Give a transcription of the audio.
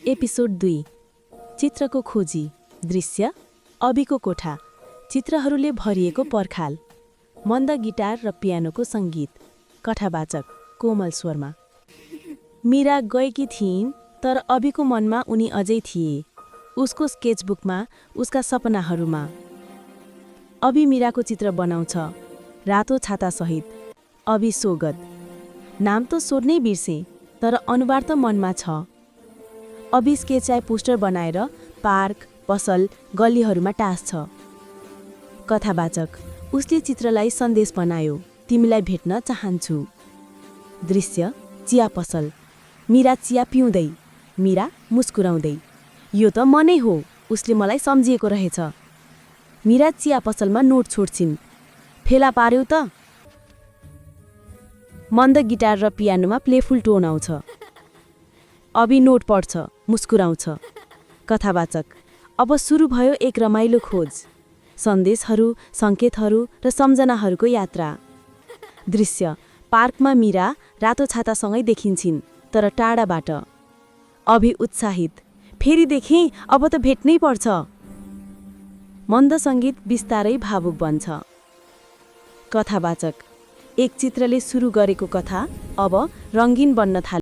episode 2 चित्रको खोजी दृश्य अबिको कोठा चित्रहरूले भरिएको पर्खाल मन्द गिटार र पियानोको सङ्गीत कथावाचक कोमल स्वरमा मीरा गएकी थिइन् तर अबिको मनमा उनी अझै थिए उसको स्केचबुकमा उसका सपनाहरूमा अबि मीराको चित्र बनाउँछ रातो छातासहित अबि सोगत नाम त सोध्नै बिर्से तर अनुहार त मनमा छ अबि स्केचलाई पोस्टर बनाएर पार्क पसल गल्लीहरूमा टाँस्छ कथावाचक उसले चित्रलाई सन्देश बनायो तिमीलाई भेट्न चाहन्छु दृश्य चिया पसल मीरा चिया पिउँदै मीरा मुस्कुराउँदै यो त मनै हो उसले मलाई सम्झिएको रहेछ मीरा चिया पसलमा नोट छोड्छिन् फेला पार्यौ त मन्द गिटार र पियानोमा प्लेफुल टोन आउँछ अबि नोट पढ्छ मुस्कुराउँछ कथावाचक अब सुरु भयो एक रमाइलो खोज सन्देशहरू सङ्केतहरू र सम्झनाहरूको यात्रा दृश्य पार्कमा मीरा रातो छातासँगै देखिन्छिन् तर टाढाबाट अभि उत्साहित फेरि देखेँ अब त भेट्नै पर्छ मन्द सङ्गीत बिस्तारै भावुक बन्छ कथावाचक एक चित्रले सुरु गरेको कथा अब रङ्गीन बन्न थाल्यो